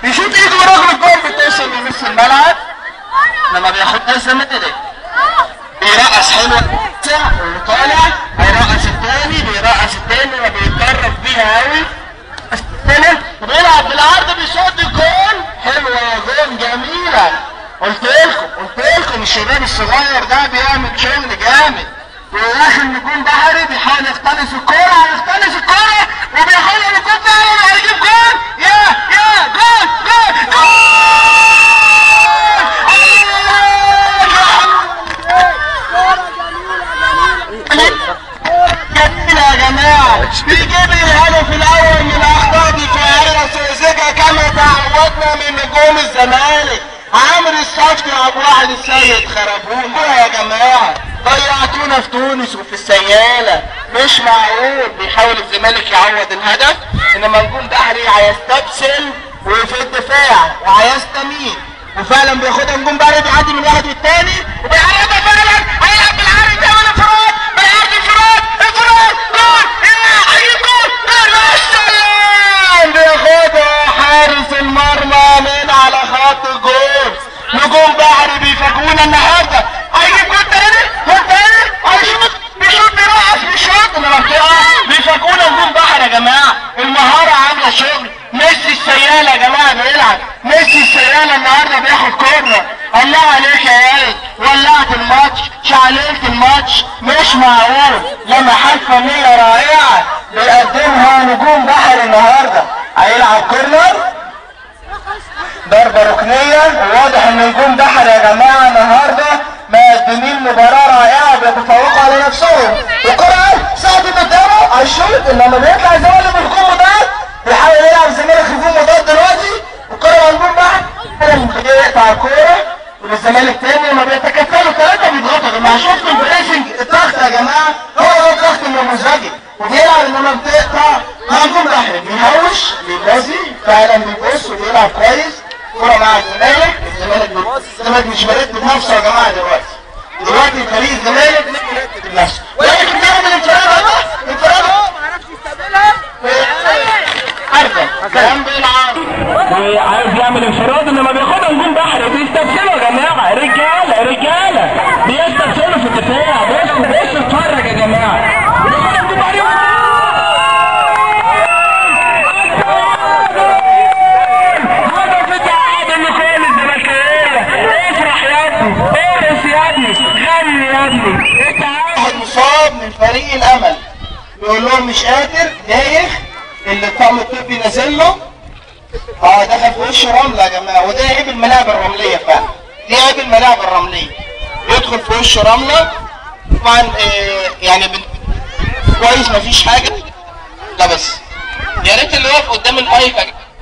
بيشوط ايده ورجله الجول بتوصل لنص الملعب لما بياخد نزله كده بيرقص حلو وطالع هيرقص التاني بيرقص التاني وبيتدرب بيها قوي الثاني وبيلعب بالعرض بيشوط الجول حلوه يا جول جميله. قلت لكم الشباب الصغير ده بيعمل شغل جامد وداخل نجوم بحري بيحاول يختلس الكوره وبيحاول يكون فعلا هيجيب جول يا جول جميلة يا جماعة بيجيب الهدف الأول من أخطاء دفاعية ساذجة كما تعودنا من نجوم الزمالك. عامر الصفتي وأبو واحد السيد خربونا يا جماعة ضيعتونا في تونس وفي السيالة مش معقول. بيحاول الزمالك يعوض الهدف إنما نجوم بحري هيستبسل وفي الدفاع وهيستميت وفعلا بياخدها نجوم بحري بيعدي من واحد والتاني وبيعرضها فعلا هيلعب بالعرض ده والانفراد بالعرض انفراد جول هيجيب جول يا سلام بياخدها حارس المرمى من على خط الجول. نجوم بحري بيفاجئونا النهارده هيجيب جول تاني هيشوط بيشوط المنطقه بيفاجئونا نجوم بحري يا جماعه. المهاره عامله شغل. ميسي السياله يا جماعه بيلعب ميسي السياله النهارده بياخد كورنر. الله عليك يا عيال ولعت الماتش شعللت الماتش مش معقول. لمحات فنيه رائعه بيقدمها نجوم بحري النهارده. هيلعب كورنر ضربه ركنيه وواضح ان نجوم بحري يا جماعه النهارده مقدمين مباراه رائعه بيتفوقوا على نفسهم. الكره صعدت قدامه هيشوط انما بيطلع الزمالك بهجوم مضاد بيحاول يلعب الزمالك هجوم مضاد دلوقتي والكره مهجوم بحري يقطع الكوره والزمالك تاني لما بيتكتلوا ثلاثه بيضغطوا. يا جماعه شفتوا البريسنج الضغط يا جماعه هو الضغط النموذجي وبيلعب انما بتقطع هجوم بحري بيهوش بيبازي فعلا بيبص وبيلعب كويس. كرة مع الزمالك مش مرتب نفسه يا جماعه دلوقتي فريق الزمالك مرتب نفسه ولكن بيعمل الانفراد انفراد ما عرفش يستقبلها عارفه كلام بيلعب عايز يعمل انفراد انما بياخدها نجوم بحري بيستبسلوا يا جماعه رجاله بيستبسلوا في الدفاع بص اتفرج يا جماعه بياخدها نجوم بحري انت واحد مصاب من فريق الامل بيقول لهم مش قادر دايخ اللي الطقم الطبي نازل له دخل في وش رمله يا جماعه وده عيب الملاعب الرمليه فعلا دي عيب الملاعب الرمليه يدخل في وش رمله طبعا يعني كويس مفيش حاجه لا بس يا ريت اللي واقف قدام المايك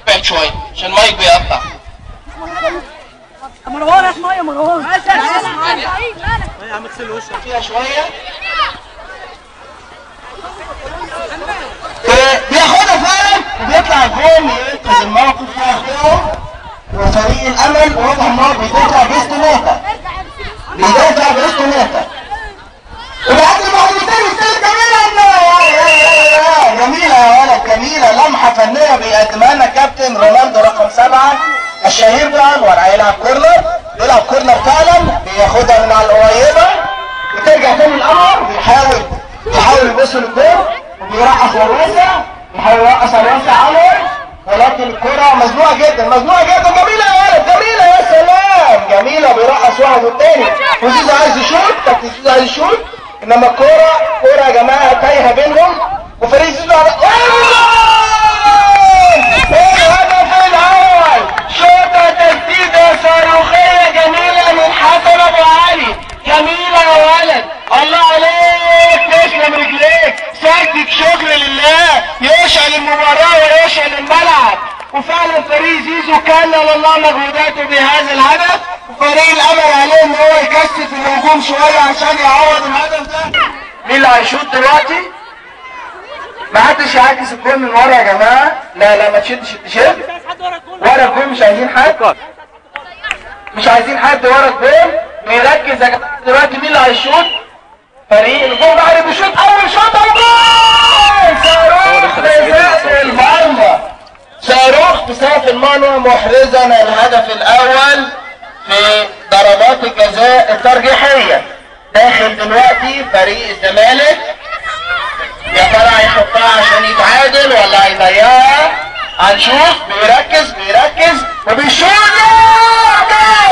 ابعد شويه عشان المايك بيقطع. مروان اسمه يا مروان يا عم اغسل وشك فيها شويه بياخدها فعلا وبيطلع الجول ينقذ الموقف ياخدهم وفريق الامل واضح ان هو بيدافع باستماتة وبعد ما هو الثالث جميله يا ولد جميله لمحه فنيه بيقدمها لنا كابتن رونالدو رقم 7 الشهير بانور. هيلعب كورنر فعلا بياخدها من على القريبه وترجع تاني القمر بيحاول يبص للجول وبيرقص على الواسع بيحاول يرقص على الواسع عنور ولكن الكره مزنوقه جدا جميله يا ولد جميله يا سلام جميله بيرقص واحد والتاني وزيزو عايز يشوط انما الكوره يا جماعه تايهه بينهم وفريق زيزو الهدف الاول شوطه تسديده صاروخيه جميله من حسن ابو علي جميله يا ولد الله عليك تسلم رجليك سدد شكر لله يشعل المباراه ويشعل الملعب. وفعلا فريق زيزو كان والله مجهوداته بهذا الهدف وفريق الامل عليه ان هو يكثف الهجوم شويه عشان يعوض الهدف ده. مين اللي هيشوط دلوقتي؟ ما حدش يعكس الجول من ورا يا جماعه لا ما تشدش التيشيرت ورا الجول مش عايزين حد ورا الجول نركز يا جماعه دلوقتي. مين اللي هيشوط؟ فريق الجول بحري بيشوط اول شوطه وجول صاروخ في سقف المرمى صاروخ في سقف كابتن مانوى محرزا الهدف الاول في ضربات الجزاء الترجيحيه. داخل دلوقتي فريق الزمالك، يا ترى هيحطها عشان يتعادل ولا هيضيعها؟ هنشوف. بيركز وبيشوط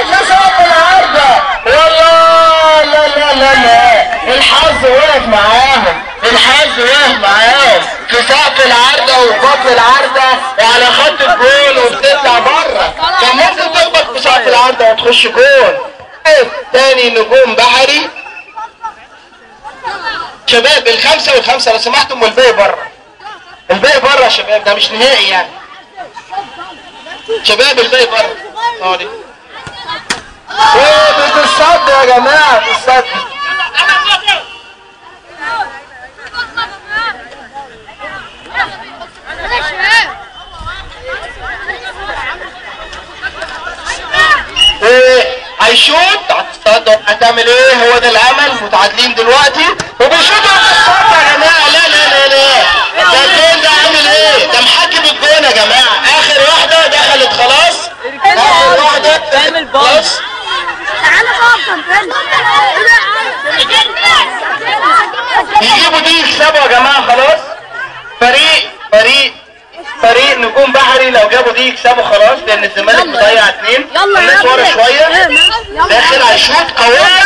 في سقف العارضه. والله لا لا لا لا، الحظ وقف معاهم في سقف العارضه وبطن العارضه وعلى خط الجول وبتطلع بره. كان ممكن تخبط في سقف العارضه وتخش جول. تاني نجوم بحري. شباب الخمسه والخمسه لو سمحتم، والباقي بره. الباقي بره يا شباب، ده مش نهائي يعني. شباب الباقي بره. بتتصد يا جماعه، بتتصد. هيشوط. هتصد، هتعمل ايه؟ هو ده الامل. متعادلين دلوقتي وبيشوطوا. هتصد يا جماعه. لا لا لا لا، ده الجون ده عامل ايه؟ ده محكم الجون يا جماعه. اخر واحده دخلت خلاص. اخر واحده خلاص. يجيبوا دي يكسبوا يا جماعه خلاص. فريق نجوم بحري لو جابوا دي يكسبوا خلاص، لان الزمالك مضيع 2. الناس ورا شويه. داخل هيشوط قويه.